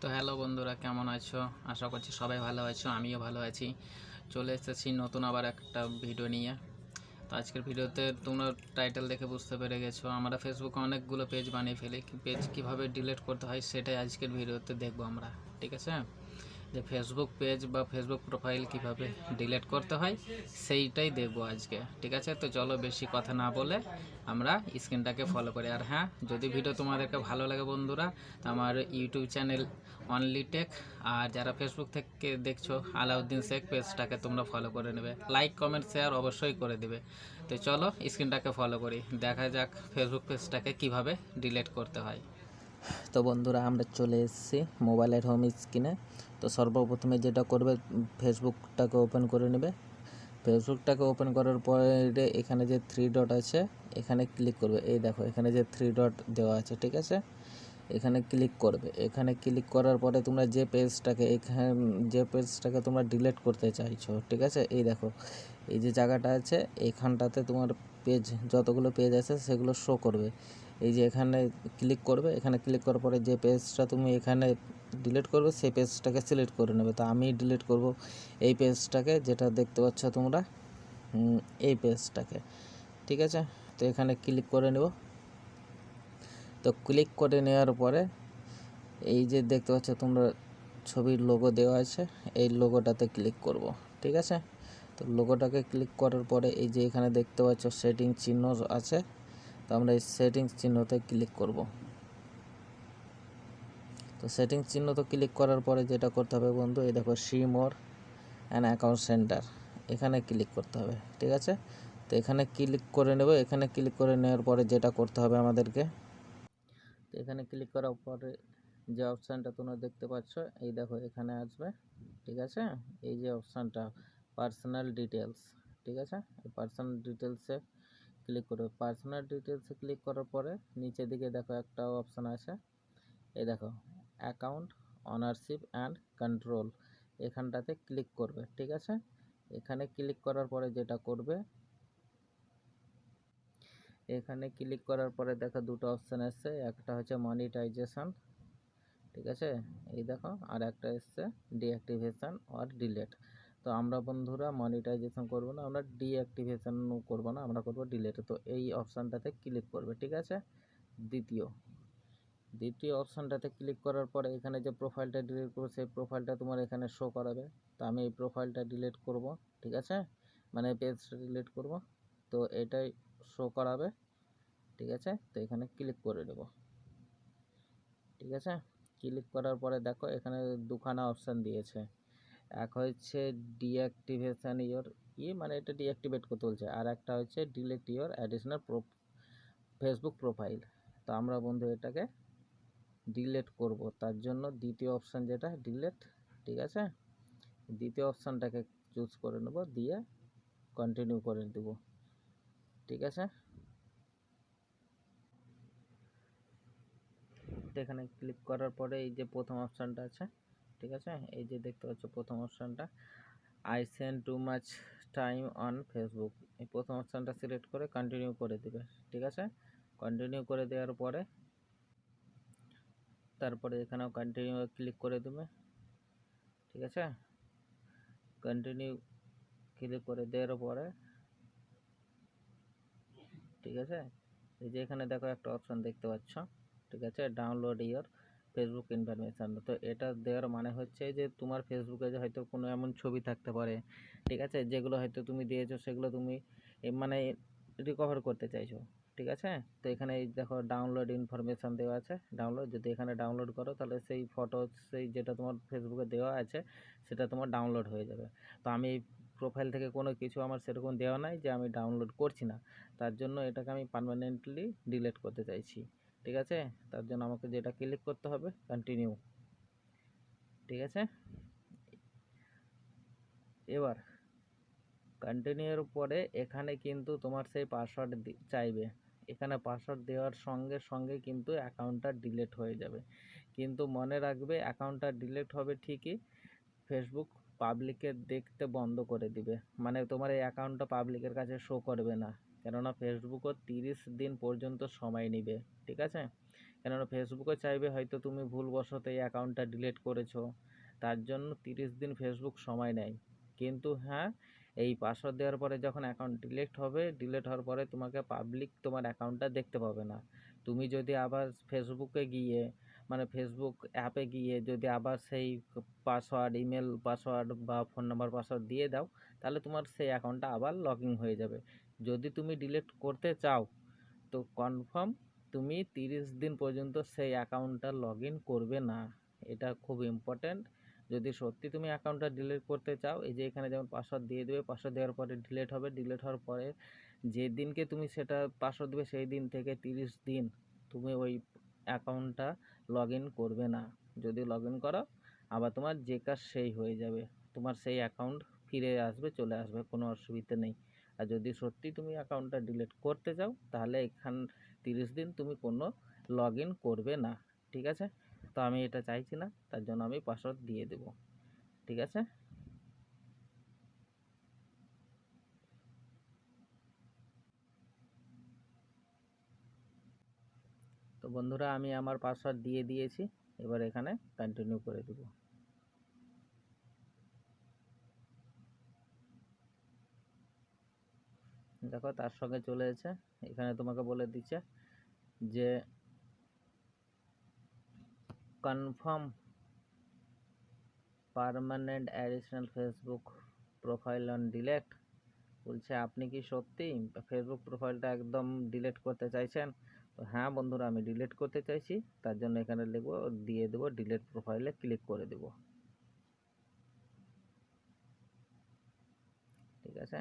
তো হ্যালো বন্ধুরা, কেমন আছো? আশা করছি সবাই ভালো আছো, আমিও ভালো আছি। চলে এসেছি নতুন আবার একটা ভিডিও নিয়ে। তো আজকের ভিডিওতে তোমরা টাইটেল দেখে বুঝতে পেরে গেছো, আমরা ফেসবুকে অনেকগুলো পেজ বানিয়ে ফেলি। পেজ কীভাবে ডিলিট করতে হয় সেটাই আজকের ভিডিওতে দেখবো আমরা, ঠিক আছে? যে ফেসবুক পেজ বা ফেসবুক প্রোফাইল কীভাবে ডিলিট করতে হয় সেইটাই দেখবো আজকে, ঠিক আছে? তো চলো বেশি কথা না বলে আমরা স্ক্রিনটাকে ফলো করি। আর হ্যাঁ, যদি ভিডিও তোমাদেরকে ভালো লাগে বন্ধুরা, তো আমার ইউটিউব চ্যানেল অনলি টেক, আর যারা ফেসবুক থেকে দেখছো আলাউদ্দিন শেখ, পেজটাকে তোমরা ফলো করে নেবে, লাইক কমেন্ট শেয়ার অবশ্যই করে দেবে। তো চলো স্ক্রিনটাকে ফলো করি, দেখা যাক ফেসবুক পেজটাকে কিভাবে ডিলিট করতে হয়। তো বন্ধুরা, আমরা চলে এসেছি মোবাইলের হোম স্ক্রিনে। তো সর্বপ্রথমে যেটা করবে, ফেসবুকটাকে ওপেন করে নেবে। ফেসবুকটাকে ওপেন করার পরে এখানে যে থ্রি ডট আছে এখানে ক্লিক করবে। এই দেখো এখানে যে থ্রি ডট দেওয়া আছে, ঠিক আছে? এখানে ক্লিক করবে। এখানে ক্লিক করার পরে তোমরা যে পেজটাকে তোমরা ডিলিট করতে চাইছো, ঠিক আছে? এই দেখো এই যে জায়গাটা আছে, এইখানটাতে তোমার পেজ, যতগুলো পেজ আছে সেগুলো শো করবে। এই যে এখানে ক্লিক করবে। এখানে ক্লিক করার পরে যে পেজটা তুমি এখানে ডিলিট করবে সেই পেজটাকে সিলেক্ট করে নেবে। তো আমি ডিলিট করব এই পেজটাকে, যেটা দেখতে পাচ্ছ তোমরা, এই পেজটাকে, ঠিক আছে? তো এখানে ক্লিক করে নেব। তো ক্লিক করে নেওয়ার পরে এই যে দেখতে পাচ্ছ তোমরা ছবির লোগো দেওয়া আছে, এই লোগোটাতে ক্লিক করব, ঠিক আছে? তো লোগোটাকে ক্লিক করার পরে এই যে এখানে দেখতে পাচ্ছ সেটিং চিহ্ন আছে, তো আমরা এই সেটিংস চিহ্নতে ক্লিক করব। তো সেটিংস চিহ্ন তো ক্লিক করার পরে যেটা করতে হবে বন্ধু, এই দেখো see more and account centre, এখানে ক্লিক করতে হবে, ঠিক আছে? তো এখানে ক্লিক করে নেব। এখানে ক্লিক করে নেওয়ার পরে যেটা করতে হবে আমাদেরকে, তো এখানে ক্লিক করার পরে যে অপশানটা তোমরা দেখতে পাচ্ছ, এই দেখো এখানে আসবে, ঠিক আছে? এই যে অপশানটা পার্সোনাল ডিটেলস, ঠিক আছে? এই পার্সোনাল ডিটেলসে ক্লিক করবে। পার্সোনাল ডিটেলসে ক্লিক করার পরে নিচের দিকে দেখো একটা অপশান আছে, এই দেখো অ্যাকাউন্ট অনারশিপ অ্যান্ড কন্ট্রোল, এখানটাতে ক্লিক করবে, ঠিক আছে? এখানে ক্লিক করার পরে যেটা করবে, এখানে ক্লিক করার পরে দেখো দুটো অপশান আসছে, একটা হচ্ছে মনিটাইজেশন, ঠিক আছে? এই দেখো, আর একটা এসছে ডিঅ্যাক্টিভেশন অর ডিলেট। তো আমরা বন্ধুরা মনিটাইজেশন করব না, আমরা ডিঅ্যাক্টিভেশন করব না, আমরা করব ডিলেট। তো এই অপশানটাতে ক্লিক করবে, ঠিক আছে? দ্বিতীয় অপশানটাতে ক্লিক করার পরে এখানে যে প্রোফাইলটা ডিলিট করবো সেই প্রোফাইলটা তোমার এখানে শো করাবে। তো আমি এই প্রোফাইলটা ডিলিট করব, ঠিক আছে? মানে পেজটা ডিলিট করব, তো এটাই শো করাবে, ঠিক আছে? তো এখানে ক্লিক করে দেব, ঠিক আছে? ক্লিক করার পরে দেখো এখানে দুখানা অপশান দিয়েছে, এক হচ্ছে ডিঅ্যাক্টিভেশন ইওর মানে এটা ডিঅ্যাক্টিভেট করতে বলছে, আর একটা হচ্ছে delete your additional Facebook profile. তো আমরা বন্ধু এটাকে ডিলিট করব, তার জন্য দ্বিতীয় অপশান যেটা ডিলিট, ঠিক আছে? দ্বিতীয় অপশানটাকে চুজ করে নেব, দিয়ে কন্টিনিউ করে দেব, ঠিক আছে? তো এখানে ক্লিক করার পরে এই যে প্রথম অপশানটা আছে, ঠিক আছে? এই যে দেখতে পাচ্ছ প্রথম অপশানটা, I send too much time on Facebook, এই প্রথম অপশানটা সিলেক্ট করে কন্টিনিউ করে দেবে, ঠিক আছে? কন্টিনিউ করে দেওয়ার পরে তারপরে এখানেও কন্টিনিউ ক্লিক করে দেবে, ঠিক আছে? কন্টিনিউ ক্লিক করে দেওয়ার পরে, ঠিক আছে, এই যে এখানে দেখো একটা অপশান দেখতে পাচ্ছ, ঠিক আছে, ডাউনলোড ইওর ফেসবুক ইনফরমেশান। তো এটা দেওয়ার মানে হচ্ছে যে তোমার ফেসবুকে যে হয়তো কোনো এমন ছবি থাকতে পারে, ঠিক আছে, যেগুলো হয়তো তুমি দিয়েছো সেগুলো তুমি মানে রিকভার করতে চাইছো, ঠিক আছে? তো এখানে এই দেখো ডাউনলোড ইনফরমেশান দেওয়া আছে, ডাউনলোড, যদি এখানে ডাউনলোড করো তাহলে সেই ফটো, সেই যেটা তোমার ফেসবুকে দেওয়া আছে সেটা তোমার ডাউনলোড হয়ে যাবে। তো আমি এই প্রোফাইল থেকে কোনো কিছু আমার সেরকম দেওয়া নাই যে আমি ডাউনলোড করছি না, তার জন্য এটাকে আমি পার্মানেন্টলি ডিলিট করতে চাইছি, ঠিক আছে? তার জন্য আমাকে যেটা ক্লিক করতে হবে কন্টিনিউ, ঠিক আছে? এবার কন্টিনিউর পরে এখানে কিন্তু তোমার সেই পাসওয়ার্ড চাইবে, এখানে পাসওয়ার্ড দেওয়ার সঙ্গে সঙ্গে কিন্তু অ্যাকাউন্টটা ডিলিট হয়ে যাবে। কিন্তু মনে রাখবে অ্যাকাউন্টটা ডিলিট হবে ঠিকই, ফেসবুক পাবলিকের দেখতে বন্ধ করে দিবে, মানে তোমার এই অ্যাকাউন্টটা পাবলিকের কাছে শো করবে না, কেননা ফেসবুকও 30 দিন পর্যন্ত সময় নেবে, ঠিক আছে? কেননা ফেসবুকে চাইবে হয়তো তুমি ভুলবশত এই অ্যাকাউন্টটা ডিলিট করেছো, তার জন্য 30 দিন ফেসবুক সময় নেয়। কিন্তু হ্যাঁ, এই পাসওয়ার্ড দেওয়ার পরে যখন অ্যাকাউন্ট ডিলিট হবে, ডিলিট হওয়ার পরে তোমাকে পাবলিক তোমার অ্যাকাউন্টটা দেখতে পাবে না। তুমি যদি আবার ফেসবুকে গিয়ে মানে ফেসবুক অ্যাপে গিয়ে যদি আবার সেই পাসওয়ার্ড, ইমেল পাসওয়ার্ড বা ফোন নাম্বার পাসওয়ার্ড দিয়ে দাও, তাহলে তোমার সেই অ্যাকাউন্টটা আবার লগ ইন হয়ে যাবে। যদি তুমি ডিলিট করতে চাও তো কনফার্ম তুমি 30 দিন পর্যন্ত সেই অ্যাকাউন্টটা লগ ইন করবে না। এটা খুব ইম্পর্ট্যান্ট। যদি সত্যি তুমি অ্যাকাউন্টটা ডিলিট করতে চাও, এই যে এখানে যেমন পাসওয়ার্ড দিয়ে দেবে, পাসওয়ার্ড দেওয়ার পরে ডিলিট হবে, ডিলিট হওয়ার পরে যে দিনকে তুমি সেটা পাসওয়ার্ড দেবে সেই দিন থেকে 30 দিন তুমি ওই অ্যাকাউন্টটা লগ ইন করবে না। যদি লগ ইন করো আবার তোমার যে কাজ সেই হয়ে যাবে, তোমার সেই অ্যাকাউন্ট ফিরে আসবে, চলে আসবে, কোনো অসুবিধা নেই। আর যদি সত্যি তুমি অ্যাকাউন্টটা ডিলিট করতে চাও তাহলে এখান 30 দিন তুমি কোনো লগ ইন করবে না, ঠিক আছে? তো আমি এটা চাইছি না, তার জন্য আমি পাসওয়ার্ড দিয়ে দেব, ঠিক আছে? তো বন্ধুরা আমি আমার পাসওয়ার্ড দিয়ে দিয়েছি, এবার এখানে কন্টিনিউ করে দেব। দেখো তার সঙ্গে চলে এসেছে, এখানে তোমাকে বলে দিচ্ছে যে confirm permanent additional Facebook profile on delete. বলছে আপনি কি সত্যি ফেসবুক প্রোফাইলটা একদম ডিলিট করতে চাইছেন? তো হ্যাঁ বন্ধুরা, আমি ডিলিট করতে চাইছি, তার জন্য এখানে লিখবো, দিয়ে দেবো ডিলিট প্রোফাইলে ক্লিক করে দেব, ঠিক আছে?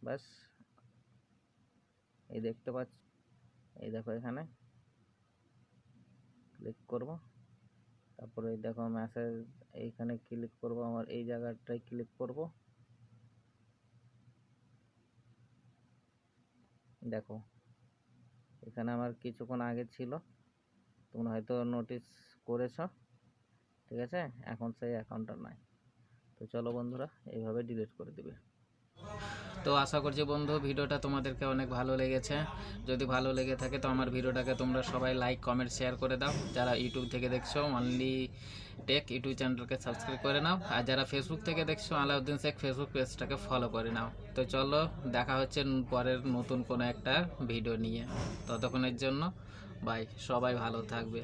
ব্যাস, এই দেখতে পাচ্ছ, এই দেখো এখানে ক্লিক করব, তারপরে এই দেখো মেসেজ, এইখানে ক্লিক করব, আমার এই জায়গাটায় ক্লিক করব, দেখো এখানে আমার কিছুক্ষণ আগে ছিল, তোমরা হয়তো নোটিস করেছ, ঠিক আছে? এখন সেই অ্যাকাউন্টটা নাই। তো চলো বন্ধুরা, এইভাবে ডিলিট করে দেবে। তো আশা করছি বন্ধু ভিডিওটা তোমাদেরকে অনেক ভালো লেগেছে। যদি ভালো লেগে থাকে তো আমার ভিডিওটাকে তোমরা সবাই লাইক, কমেন্ট, শেয়ার করে দাও। যারা ইউটিউব থেকে দেখছো অনলি টেক ইউটিউব চ্যানেলকে সাবস্ক্রাইব করে নাও, আর যারা ফেসবুক থেকে দেখছো আলাউদ্দিন শেখ ফেসবুক পেজটাকে ফলো করে নাও। তো চলো দেখা হচ্ছে পরের নতুন কোনো একটা ভিডিও নিয়ে, ততক্ষণের জন্য বাই, সবাই ভালো থাকবে।